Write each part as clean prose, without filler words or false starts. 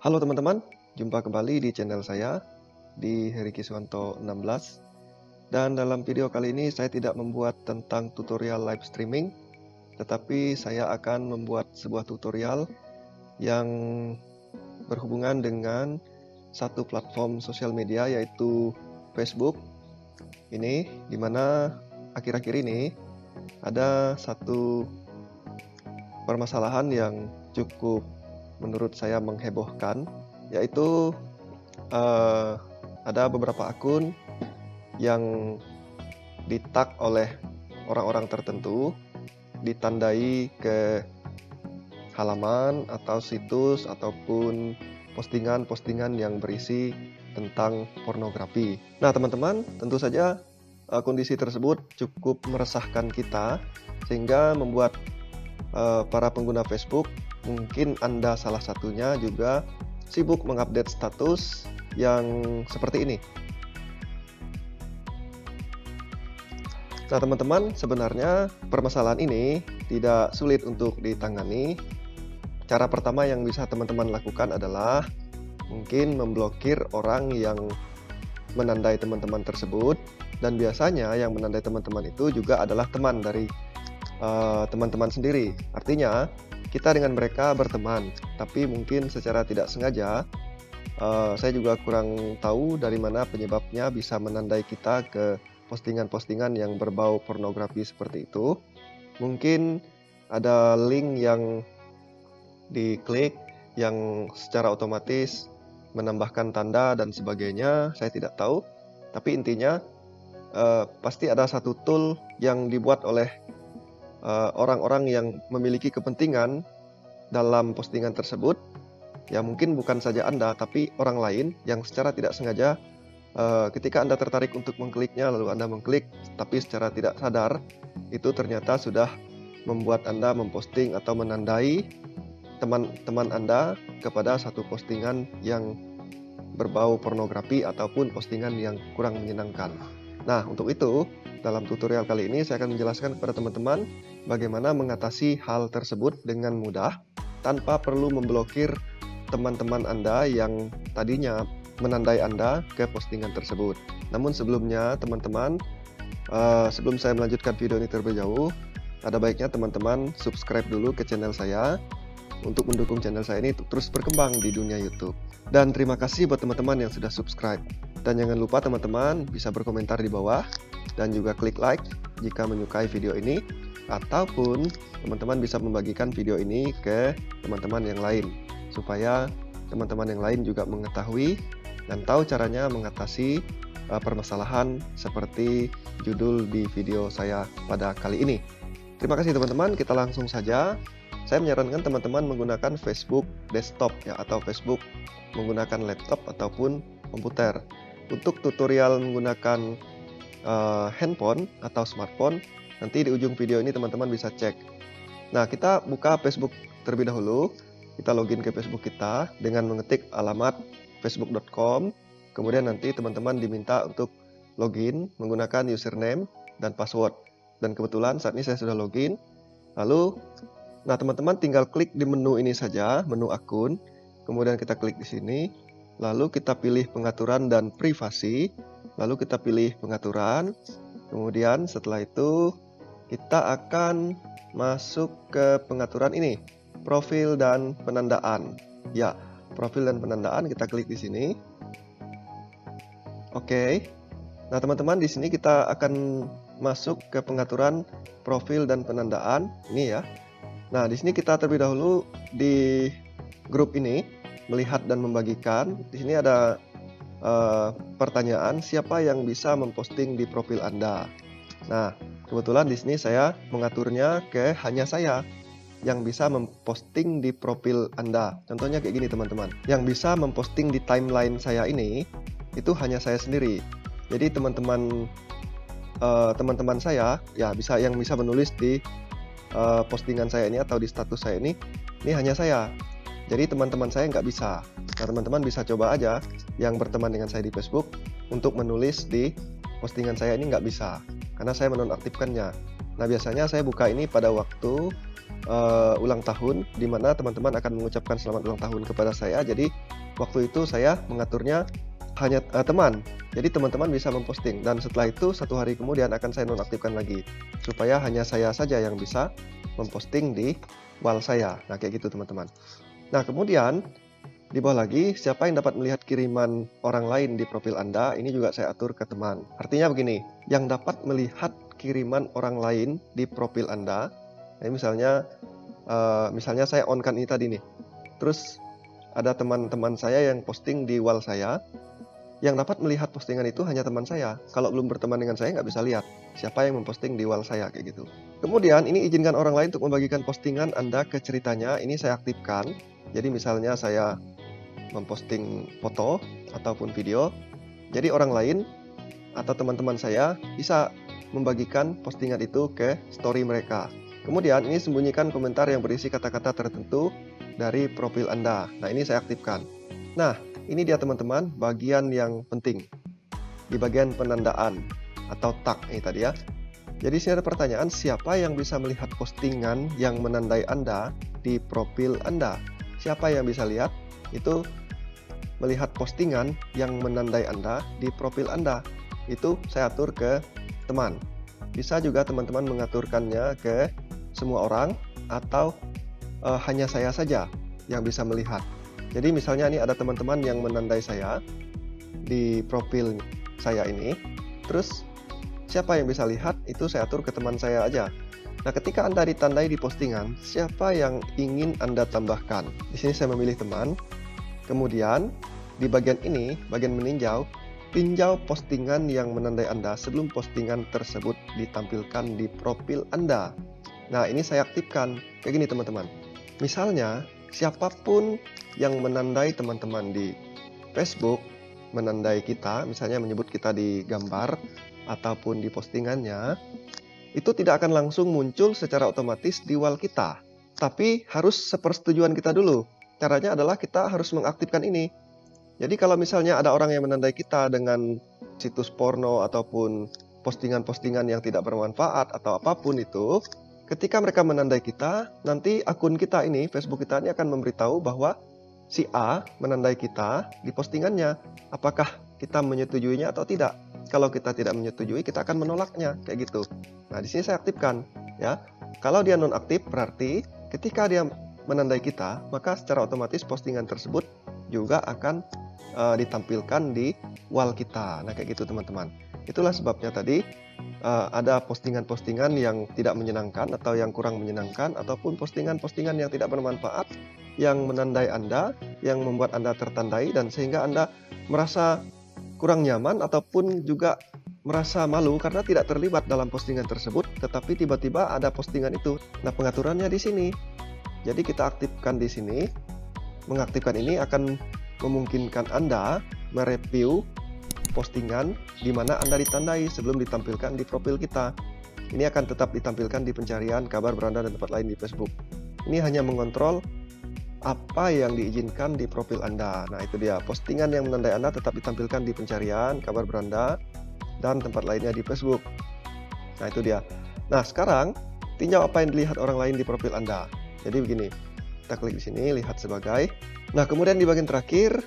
Halo teman-teman, jumpa kembali di channel saya di Heri Kiswanto 16. Dan dalam video kali ini saya tidak membuat tentang tutorial live streaming, tetapi saya akan membuat sebuah tutorial yang berhubungan dengan satu platform sosial media yaitu Facebook. Ini dimana akhir-akhir ini ada satu permasalahan yang cukup menurut saya menghebohkan, yaitu ada beberapa akun yang di-tag oleh orang-orang tertentu, ditandai ke halaman atau situs ataupun postingan-postingan yang berisi tentang pornografi. Nah teman-teman, tentu saja kondisi tersebut cukup meresahkan kita, sehingga membuat para pengguna Facebook, mungkin Anda salah satunya, juga sibuk mengupdate status yang seperti ini. Nah teman-teman, sebenarnya permasalahan ini tidak sulit untuk ditangani. Cara pertama yang bisa teman-teman lakukan adalah mungkin memblokir orang yang menandai teman-teman tersebut. Dan biasanya yang menandai teman-teman itu juga adalah teman dari teman-teman sendiri. Artinya kita dengan mereka berteman, tapi mungkin secara tidak sengaja, saya juga kurang tahu dari mana penyebabnya bisa menandai kita ke postingan-postingan yang berbau pornografi seperti itu. Mungkin ada link yang diklik yang secara otomatis menambahkan tanda dan sebagainya, saya tidak tahu. Tapi intinya pasti ada satu tool yang dibuat oleh orang-orang yang memiliki kepentingan dalam postingan tersebut, ya mungkin bukan saja Anda, tapi orang lain yang secara tidak sengaja ketika Anda tertarik untuk mengkliknya, lalu Anda mengklik, tapi secara tidak sadar itu ternyata sudah membuat Anda memposting atau menandai teman-teman Anda kepada satu postingan yang berbau pornografi ataupun postingan yang kurang menyenangkan. Nah, untuk itu, dalam tutorial kali ini saya akan menjelaskan kepada teman-teman bagaimana mengatasi hal tersebut dengan mudah tanpa perlu memblokir teman-teman Anda yang tadinya menandai Anda ke postingan tersebut. Namun sebelumnya teman-teman, sebelum saya melanjutkan video ini terlebih jauh, ada baiknya teman-teman subscribe dulu ke channel saya untuk mendukung channel saya ini terus berkembang di dunia YouTube. Dan terima kasih buat teman-teman yang sudah subscribe. Dan jangan lupa teman-teman bisa berkomentar di bawah dan juga klik like jika menyukai video ini, ataupun teman-teman bisa membagikan video ini ke teman-teman yang lain supaya teman-teman yang lain juga mengetahui dan tahu caranya mengatasi permasalahan seperti judul di video saya pada kali ini. Terima kasih teman-teman, kita langsung saja. Saya menyarankan teman-teman menggunakan Facebook desktop ya, atau Facebook menggunakan laptop ataupun komputer. Untuk tutorial menggunakan handphone atau smartphone, nanti di ujung video ini teman-teman bisa cek. Nah, kita buka Facebook terlebih dahulu. Kita login ke Facebook kita dengan mengetik alamat facebook.com. Kemudian nanti teman-teman diminta untuk login menggunakan username dan password. Dan kebetulan saat ini saya sudah login. Lalu, nah teman-teman tinggal klik di menu ini saja, menu akun. Kemudian kita klik di sini. Lalu kita pilih pengaturan dan privasi. Lalu kita pilih pengaturan. Kemudian setelah itu kita akan masuk ke pengaturan ini, profil dan penandaan. Ya, profil dan penandaan kita klik di sini. Oke. Nah, teman-teman di sini kita akan masuk ke pengaturan profil dan penandaan ini ya. Nah, di sini kita terlebih dahulu di grup ini melihat dan membagikan. Di sini ada pertanyaan, siapa yang bisa memposting di profil Anda. Nah, kebetulan di sini saya mengaturnya ke hanya saya yang bisa memposting di profil Anda. Contohnya kayak gini teman-teman. Yang bisa memposting di timeline saya ini itu hanya saya sendiri. Jadi teman-teman saya ya yang bisa menulis di postingan saya ini atau di status saya ini hanya saya. Jadi teman-teman saya nggak bisa. Nah teman-teman bisa coba aja yang berteman dengan saya di Facebook untuk menulis di postingan saya ini nggak bisa, karena saya menonaktifkannya. Nah biasanya saya buka ini pada waktu ulang tahun, di mana teman-teman akan mengucapkan selamat ulang tahun kepada saya. Jadi waktu itu saya mengaturnya hanya teman. Jadi teman-teman bisa memposting, dan setelah itu 1 hari kemudian akan saya nonaktifkan lagi supaya hanya saya saja yang bisa memposting di wall saya. Nah, kayak gitu teman-teman. Nah, kemudian di bawah lagi, siapa yang dapat melihat kiriman orang lain di profil Anda, ini juga saya atur ke teman. Artinya begini, yang dapat melihat kiriman orang lain di profil Anda, nah misalnya saya on-kan ini tadi nih. Terus ada teman-teman saya yang posting di wall saya, yang dapat melihat postingan itu hanya teman saya. Kalau belum berteman dengan saya, nggak bisa lihat siapa yang memposting di wall saya, kayak gitu. Kemudian ini izinkan orang lain untuk membagikan postingan Anda ke ceritanya, ini saya aktifkan. Jadi misalnya saya memposting foto ataupun video, jadi orang lain atau teman-teman saya bisa membagikan postingan itu ke story mereka. Kemudian ini sembunyikan komentar yang berisi kata-kata tertentu dari profil Anda. Nah, ini saya aktifkan. Nah, ini dia teman-teman, bagian yang penting di bagian penandaan atau tag ini tadi ya. Jadi sini ada pertanyaan, siapa yang bisa melihat postingan yang menandai Anda di profil Anda? Siapa yang bisa lihat? Itu melihat postingan yang menandai Anda di profil Anda. Itu saya atur ke teman. Bisa juga teman-teman mengaturkannya ke semua orang atau hanya saya saja yang bisa melihat. Jadi misalnya ini ada teman-teman yang menandai saya di profil saya ini. Terus siapa yang bisa lihat, itu saya atur ke teman saya aja. Nah, ketika Anda ditandai di postingan, siapa yang ingin Anda tambahkan? Di sini saya memilih teman. Kemudian di bagian ini, bagian meninjau, tinjau postingan yang menandai Anda sebelum postingan tersebut ditampilkan di profil Anda. Nah, ini saya aktifkan. Kayak gini teman-teman. Misalnya, siapapun yang menandai teman-teman di Facebook, menandai kita, misalnya menyebut kita di gambar ataupun di postingannya, itu tidak akan langsung muncul secara otomatis di wall kita. Tapi harus sepersetujuan kita dulu. Caranya adalah kita harus mengaktifkan ini. Jadi kalau misalnya ada orang yang menandai kita dengan situs porno ataupun postingan-postingan yang tidak bermanfaat atau apapun itu, ketika mereka menandai kita, nanti akun kita ini, Facebook kita ini akan memberitahu bahwa si A menandai kita di postingannya. Apakah kita menyetujuinya atau tidak? Kalau kita tidak menyetujui, kita akan menolaknya, kayak gitu. Nah, di sini saya aktifkan, ya. Kalau dia nonaktif, berarti ketika dia menandai kita, maka secara otomatis postingan tersebut juga akan ditampilkan di wall kita. Nah, kayak gitu teman-teman. Itulah sebabnya tadi ada postingan-postingan yang tidak menyenangkan atau yang kurang menyenangkan, ataupun postingan-postingan yang tidak bermanfaat yang menandai Anda, yang membuat Anda tertandai, dan sehingga Anda merasa kurang nyaman ataupun juga merasa malu karena tidak terlibat dalam postingan tersebut, tetapi tiba-tiba ada postingan itu. Nah, pengaturannya di sini. Jadi kita aktifkan di sini. Mengaktifkan ini akan memungkinkan Anda mereview postingan di mana Anda ditandai sebelum ditampilkan di profil kita. Ini akan tetap ditampilkan di pencarian, kabar beranda, dan tempat lain di Facebook. Ini hanya mengontrol apa yang diizinkan di profil Anda. Nah, itu dia, postingan yang menandai Anda tetap ditampilkan di pencarian, kabar beranda, dan tempat lainnya di Facebook. Nah, itu dia. Nah, sekarang tinjau apa yang dilihat orang lain di profil Anda. Jadi begini, kita klik di sini, lihat sebagai. Nah, kemudian di bagian terakhir,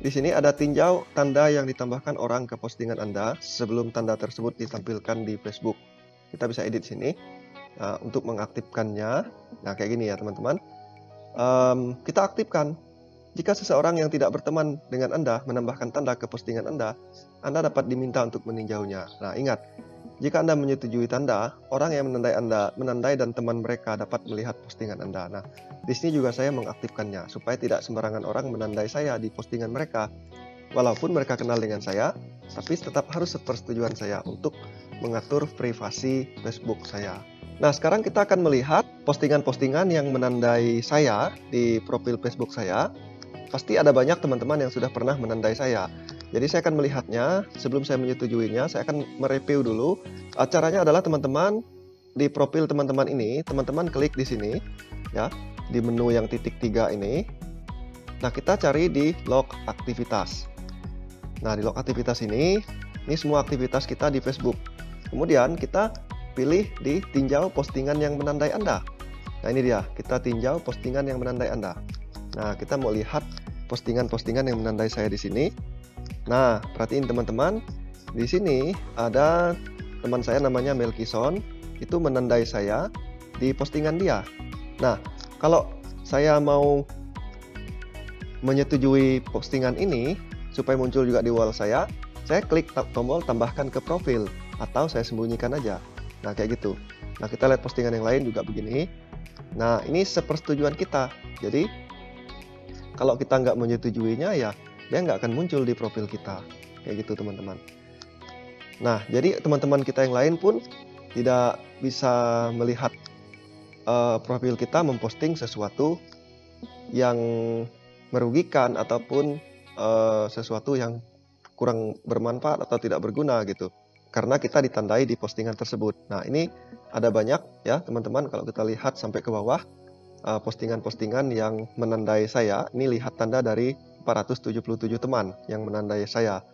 di sini ada tinjau tanda yang ditambahkan orang ke postingan Anda sebelum tanda tersebut ditampilkan di Facebook. Kita bisa edit sini. Nah, untuk mengaktifkannya, nah kayak gini ya teman-teman. Kita aktifkan. Jika seseorang yang tidak berteman dengan Anda menambahkan tanda ke postingan Anda dapat diminta untuk meninjaunya. Nah, ingat, jika Anda menyetujui tanda, orang yang menandai dan teman mereka dapat melihat postingan Anda. Nah, di sini juga saya mengaktifkannya supaya tidak sembarangan orang menandai saya di postingan mereka. Walaupun mereka kenal dengan saya, tapi tetap harus sepersetujuan saya untuk mengatur privasi Facebook saya. Nah, sekarang kita akan melihat postingan-postingan yang menandai saya di profil Facebook saya. Pasti ada banyak teman-teman yang sudah pernah menandai saya. Jadi saya akan melihatnya, sebelum saya menyetujuinya, saya akan mereview dulu. Caranya adalah teman-teman di profil teman-teman ini, teman-teman klik di sini, ya, di menu yang titik 3 ini. Nah, kita cari di log aktivitas. Nah, di log aktivitas ini semua aktivitas kita di Facebook. Kemudian kita pilih di tinjau postingan yang menandai Anda. Nah ini dia, kita tinjau postingan yang menandai Anda. Nah kita mau lihat postingan-postingan yang menandai saya di sini. Nah perhatiin teman-teman, di sini ada teman saya namanya Melkison, itu menandai saya di postingan dia. Nah kalau saya mau menyetujui postingan ini supaya muncul juga di wall saya klik tombol tambahkan ke profil atau saya sembunyikan aja. Nah kayak gitu. Nah kita lihat postingan yang lain juga begini. Nah ini sepersetujuan kita. Jadi kalau kita nggak menyetujuinya ya dia nggak akan muncul di profil kita. Kayak gitu teman-teman. Nah jadi teman-teman kita yang lain pun tidak bisa melihat profil kita memposting sesuatu yang merugikan ataupun sesuatu yang kurang bermanfaat atau tidak berguna gitu. Karena kita ditandai di postingan tersebut. Nah ini ada banyak ya teman-teman, kalau kita lihat sampai ke bawah postingan-postingan yang menandai saya. Ini lihat tanda dari 477 teman yang menandai saya.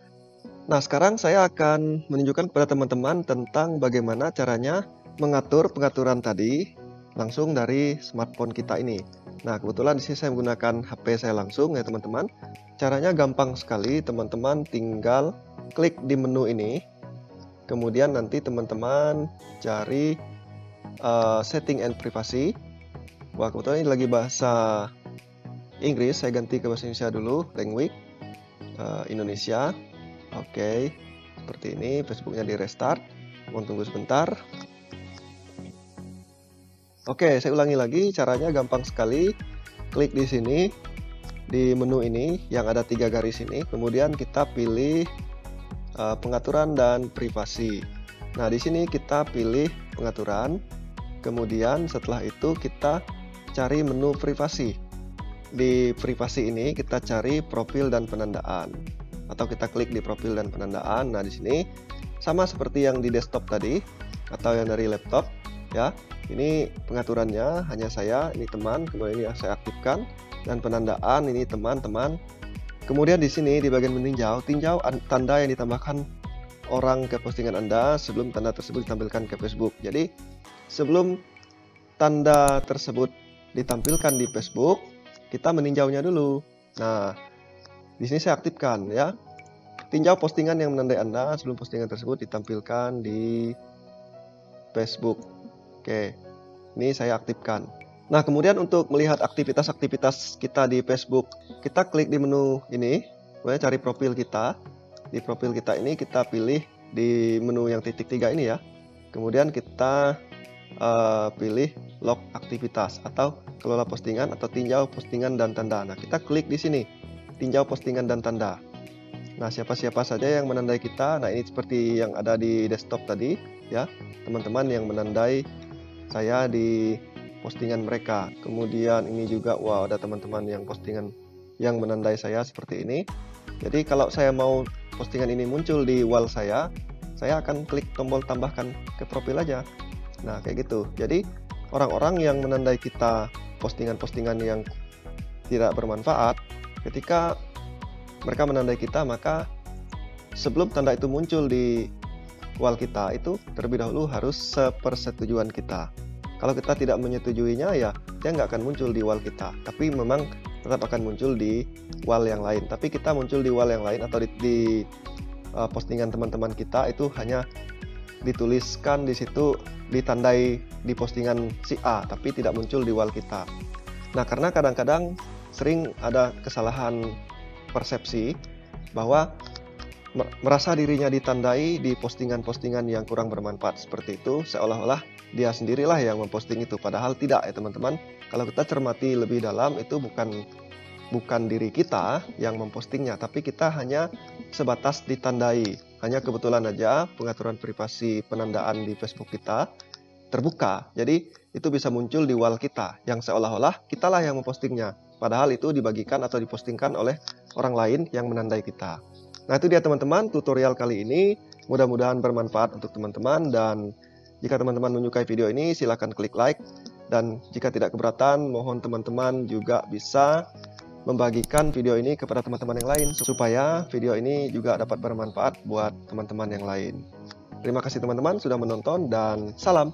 Nah sekarang saya akan menunjukkan kepada teman-teman tentang bagaimana caranya mengatur pengaturan tadi langsung dari smartphone kita ini. Nah kebetulan di sini saya menggunakan HP saya langsung ya teman-teman. Caranya gampang sekali, teman-teman tinggal klik di menu ini. Kemudian nanti teman-teman cari setting and privacy. Wah kebetulan ini lagi bahasa Inggris, saya ganti ke bahasa Indonesia dulu, language Indonesia. Oke, seperti ini. Facebooknya di restart. Mohon tunggu sebentar. Oke, saya ulangi lagi. Caranya gampang sekali. Klik di sini di menu ini yang ada 3 garis ini. Kemudian kita pilih pengaturan dan privasi. Nah, di sini kita pilih pengaturan. Kemudian setelah itu kita cari menu privasi. Di privasi ini kita cari profil dan penandaan. Atau kita klik di profil dan penandaan. Nah, di sini sama seperti yang di desktop tadi atau yang dari laptop ya. Ini pengaturannya hanya saya, ini teman, kemudian ini saya aktifkan, dan penandaan ini teman-teman. Kemudian di sini di bagian meninjau, tinjau tanda yang ditambahkan orang ke postingan Anda sebelum tanda tersebut ditampilkan ke Facebook. Jadi sebelum tanda tersebut ditampilkan di Facebook, kita meninjaunya dulu. Nah, di sini saya aktifkan ya. Tinjau postingan yang menandai Anda sebelum postingan tersebut ditampilkan di Facebook. Oke, ini saya aktifkan. Nah, kemudian untuk melihat aktivitas-aktivitas kita di Facebook, kita klik di menu ini, kemudian cari profil kita. Di profil kita ini kita pilih di menu yang titik 3 ini ya. Kemudian kita pilih log aktivitas atau kelola postingan atau tinjau postingan dan tanda. Nah, kita klik di sini, tinjau postingan dan tanda. Nah, siapa-siapa saja yang menandai kita. Nah, ini seperti yang ada di desktop tadi ya. Teman-teman yang menandai saya di postingan mereka. Kemudian ini juga wow, ada teman-teman yang postingan yang menandai saya seperti ini. Jadi kalau saya mau postingan ini muncul di wall saya akan klik tombol tambahkan ke profil aja. Nah kayak gitu. Jadi orang-orang yang menandai kita postingan-postingan yang tidak bermanfaat, ketika mereka menandai kita, maka sebelum tanda itu muncul di wall kita itu terlebih dahulu harus sepersetujuan kita. Kalau kita tidak menyetujuinya ya dia nggak akan muncul di wall kita, tapi memang tetap akan muncul di wall yang lain. Tapi kita muncul di wall yang lain atau di postingan teman-teman kita itu hanya dituliskan di situ, ditandai di postingan si A, tapi tidak muncul di wall kita. Nah karena kadang-kadang sering ada kesalahan persepsi bahwa merasa dirinya ditandai di postingan-postingan yang kurang bermanfaat seperti itu, seolah-olah dia sendirilah yang memposting itu, padahal tidak ya teman-teman. Kalau kita cermati lebih dalam, itu bukan diri kita yang mempostingnya, tapi kita hanya sebatas ditandai. Hanya kebetulan aja pengaturan privasi penandaan di Facebook kita terbuka, jadi itu bisa muncul di wall kita yang seolah-olah kitalah yang mempostingnya, padahal itu dibagikan atau dipostingkan oleh orang lain yang menandai kita. Nah itu dia teman-teman tutorial kali ini, mudah-mudahan bermanfaat untuk teman-teman, dan jika teman-teman menyukai video ini silahkan klik like, dan jika tidak keberatan mohon teman-teman juga bisa membagikan video ini kepada teman-teman yang lain supaya video ini juga dapat bermanfaat buat teman-teman yang lain. Terima kasih teman-teman sudah menonton dan salam.